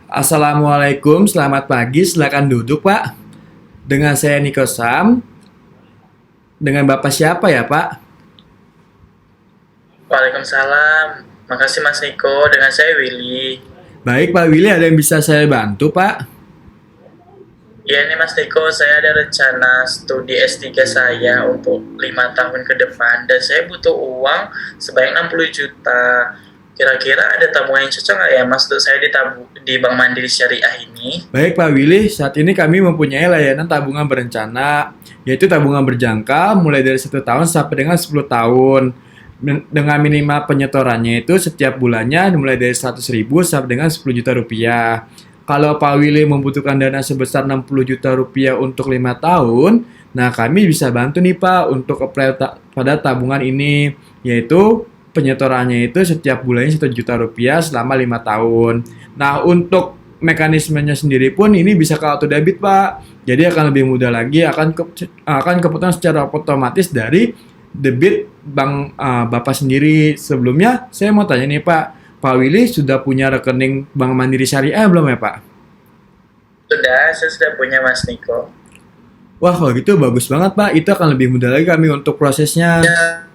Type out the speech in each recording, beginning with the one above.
Assalamualaikum, selamat pagi, silakan duduk Pak. Dengan saya Niko Sam, dengan Bapak siapa ya Pak? Waalaikumsalam. Makasih Mas Niko. Dengan saya Willy. Baik Pak Willy, ada yang bisa saya bantu Pak? Ya nih Mas Niko, saya ada rencana studi S3 saya untuk 5 tahun ke depan dan saya butuh uang sebanyak 60 juta. Kira-kira ada tabungan yang cocok nggak ya Mas untuk saya di Bank Mandiri Syariah ini? Baik Pak Willy, saat ini kami mempunyai layanan tabungan berencana, yaitu tabungan berjangka mulai dari 1 tahun sampai dengan 10 tahun. Dengan minimal penyetorannya itu setiap bulannya mulai dari 100.000 sampai dengan 10 juta rupiah. Kalau Pak Willy membutuhkan dana sebesar 60 juta rupiah untuk 5 tahun, nah kami bisa bantu nih Pak untuk apply pada tabungan ini, yaitu penyetorannya itu setiap bulannya 1 juta rupiah selama 5 tahun. Nah untuk mekanismenya sendiri pun ini bisa ke auto debit Pak. Jadi akan lebih mudah lagi, akan kepotong secara otomatis dari debit bank Bapak sendiri. Sebelumnya saya mau tanya nih Pak Willy sudah punya rekening Bank Mandiri Syariah belum ya Pak? Sudah, saya sudah punya Mas Niko. Wah kalau gitu bagus banget Pak, itu akan lebih mudah lagi kami untuk prosesnya. Ya,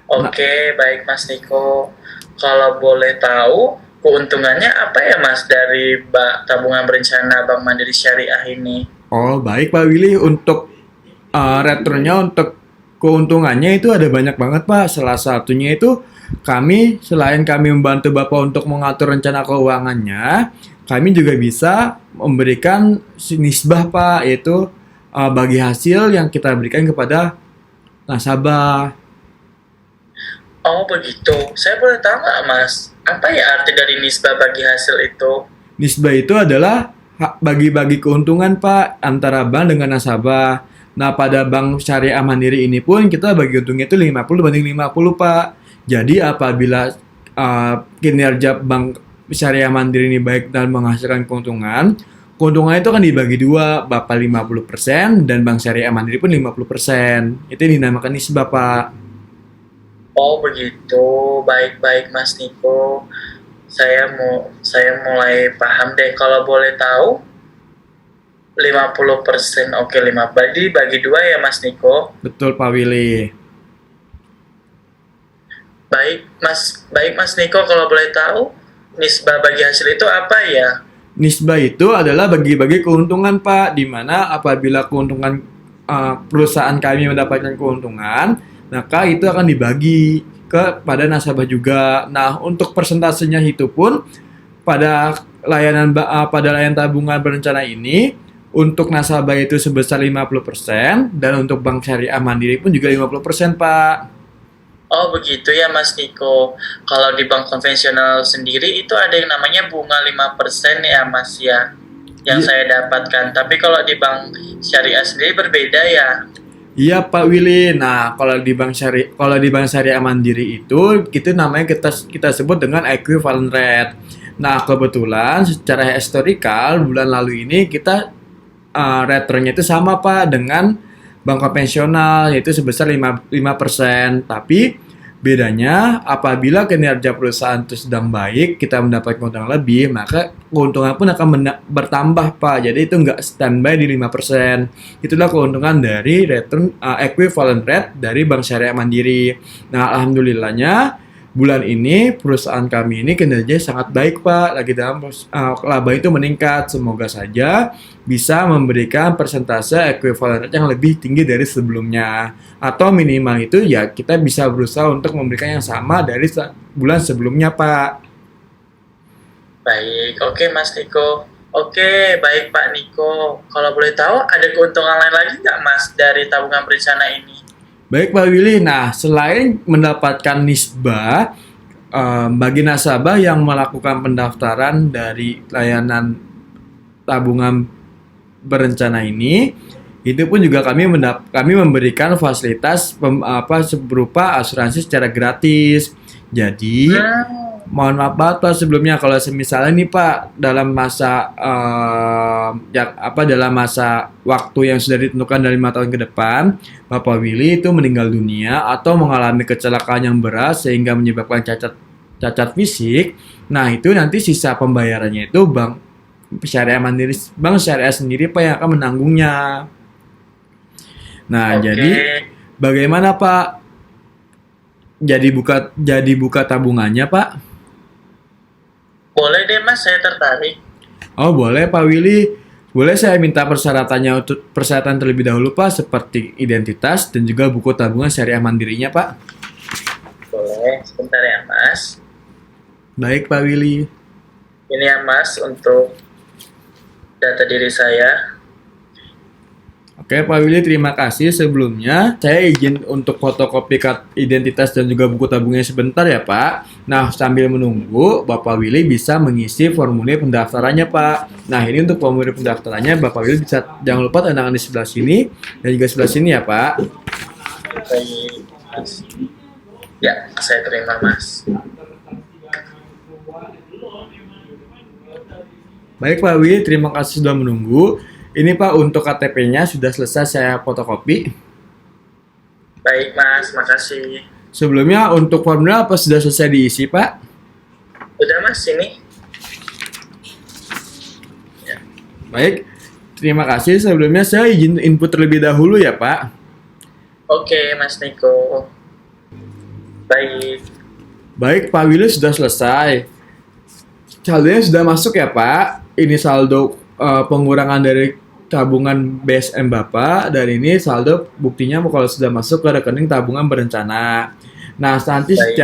Nah, oke, baik Mas Niko. Kalau boleh tahu, keuntungannya apa ya Mas dari tabungan berencana Bank Mandiri Syariah ini? oh baik Pak Willy, untuk returnnya untuk keuntungannya itu ada banyak banget Pak. Salah satunya itu selain kami membantu Bapak untuk mengatur rencana keuangannya, kami juga bisa memberikan nisbah Pak, yaitu bagi hasil yang kita berikan kepada nasabah. Oh begitu. Saya boleh tahu nggak Mas, apa ya arti dari nisbah bagi hasil itu? Nisbah itu adalah bagi-bagi keuntungan Pak antara bank dengan nasabah. Nah, pada bank syariah mandiri ini pun kita bagi untungnya itu 50 banding 50 Pak. Jadi apabila kinerja bank syariah mandiri ini baik dan menghasilkan keuntungan, keuntungan itu akan dibagi dua, Bapak 50% dan bank syariah mandiri pun 50%. Itu yang dinamakan nisbah Pak. Oh begitu. Baik-baik Mas Niko. Saya mulai paham deh. Kalau boleh tahu, 50%. Oke, 5 bagi dua ya Mas Niko. Betul Pak Willy. Baik Mas Niko, kalau boleh tahu, nisbah bagi hasil itu apa ya? Nisbah itu adalah bagi-bagi keuntungan, Pak, di mana apabila keuntungan perusahaan kami mendapatkan keuntungan, maka itu akan dibagi kepada nasabah juga. Nah, untuk persentasenya itu pun pada pada layanan tabungan berencana ini untuk nasabah itu sebesar 50% dan untuk bank syariah mandiri pun juga 50% Pak. Oh begitu ya Mas Niko. Kalau di bank konvensional sendiri itu ada yang namanya bunga 5% ya Mas ya, yang Iya, saya dapatkan. Tapi kalau di bank syariah sendiri berbeda ya. iya Pak Willy. Nah, kalau di bank syariah mandiri itu namanya kita sebut dengan equivalent rate. Nah, kebetulan secara historikal bulan lalu ini kita returnnya itu sama Pak dengan bank konvensional, yaitu sebesar 5%. Tapi bedanya apabila kinerja perusahaan itu sedang baik, kita mendapat keuntungan lebih, maka keuntungan pun akan bertambah Pak. Jadi itu nggak standby di 5%. Itulah keuntungan dari return equivalent rate dari Bank Syariah Mandiri. Nah, alhamdulillahnya bulan ini perusahaan kami ini kinerjanya sangat baik Pak, lagi dalam laba itu meningkat. Semoga saja bisa memberikan persentase equivalent yang lebih tinggi dari sebelumnya, atau minimal itu ya kita bisa berusaha untuk memberikan yang sama dari bulan sebelumnya Pak. Baik, oke Mas Niko. Oke, baik Pak Niko. Kalau boleh tahu, ada keuntungan lain lagi nggak Mas dari tabungan berencana ini? Baik Pak Willy, nah selain mendapatkan nisbah bagi nasabah yang melakukan pendaftaran dari layanan tabungan berencana ini, itu pun juga kami memberikan fasilitas berupa asuransi secara gratis. Jadi, Hmm, mohon maaf banget Pak sebelumnya kalau misalnya nih Pak dalam masa dalam masa waktu yang sudah ditentukan dari 5 tahun ke depan, Bapak Willy itu meninggal dunia atau mengalami kecelakaan yang berat sehingga menyebabkan cacat cacat fisik, nah itu nanti sisa pembayarannya itu Bank Syariah sendiri Pak yang akan menanggungnya. Nah, Oke, jadi bagaimana Pak? Jadi buka tabungannya Pak? boleh deh Mas, saya tertarik. Oh boleh Pak Willy. Boleh saya minta persyaratannya untuk persyaratan terlebih dahulu Pak, seperti identitas dan juga buku tabungan syariah mandirinya Pak. Boleh, sebentar ya Mas. Baik Pak Willy. Ini ya Mas untuk data diri saya. Oke Pak Willy, terima kasih sebelumnya. Saya izin untuk fotokopi identitas dan juga buku tabungannya sebentar ya Pak. Nah, sambil menunggu, Bapak Willy bisa mengisi formulir pendaftarannya Pak. Nah, ini untuk formulir pendaftarannya, Bapak Willy bisa jangan lupa tanda tangan di sebelah sini dan juga sebelah sini ya Pak. Baik, Mas. Ya, saya terima Mas. Baik Pak Willy, terima kasih sudah menunggu. Ini Pak untuk KTP-nya sudah selesai saya fotokopi. Baik Mas, makasih. Sebelumnya untuk formulir apa sudah selesai diisi Pak? Udah Mas, ini. Baik, terima kasih. Sebelumnya saya izin input terlebih dahulu ya Pak. Oke Mas Niko. Baik, Baik, Pak Willy sudah selesai. Saldonya sudah masuk ya Pak. Ini saldo pengurangan dari tabungan BSM Bapak dan ini saldo buktinya kalau sudah masuk ke rekening tabungan berencana. Nah, nanti baik.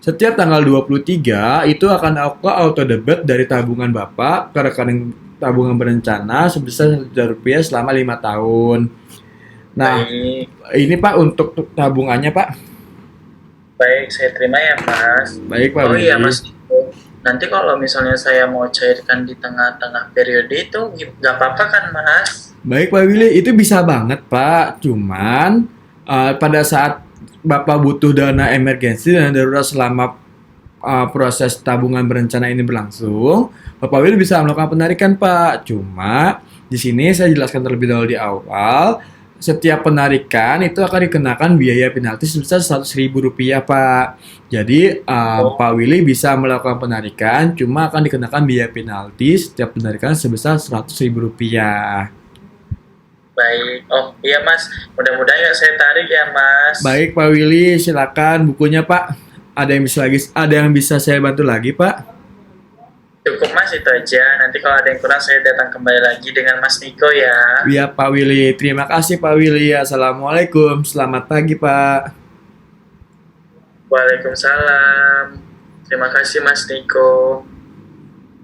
setiap tanggal 23 itu akan auto debit dari tabungan Bapak ke rekening tabungan berencana sebesar Rp1 selama 5 tahun. Nah, Baik, ini Pak untuk tabungannya Pak. baik, saya terima ya Mas. Baik Pak Oh iya Willy. Mas Niko. Nanti kalau misalnya saya mau cairkan di tengah-tengah periode itu nggak apa-apa kan Mas? Baik Pak Willy, itu bisa banget Pak. Cuman pada saat Bapak butuh dana emergensi dan darurat selama proses tabungan berencana ini berlangsung, Bapak Willy bisa melakukan penarikan Pak. Cuma di sini saya jelaskan terlebih dahulu di awal, setiap penarikan itu akan dikenakan biaya penalti sebesar Rp100.000 Pak. Jadi Oh, Pak Willy bisa melakukan penarikan, cuma akan dikenakan biaya penalti setiap penarikan sebesar Rp100.000. baik. Oh iya Mas, mudah-mudahan ya saya tarik ya Mas. Baik Pak Willy, silakan bukunya Pak. Ada yang bisa saya bantu lagi Pak? Cukup Mas itu aja. Nanti kalau ada yang kurang saya datang kembali lagi dengan Mas Niko ya. Iya Pak Willy, terima kasih Pak Willy. Assalamualaikum, selamat pagi Pak. Waalaikumsalam. Terima kasih Mas Niko.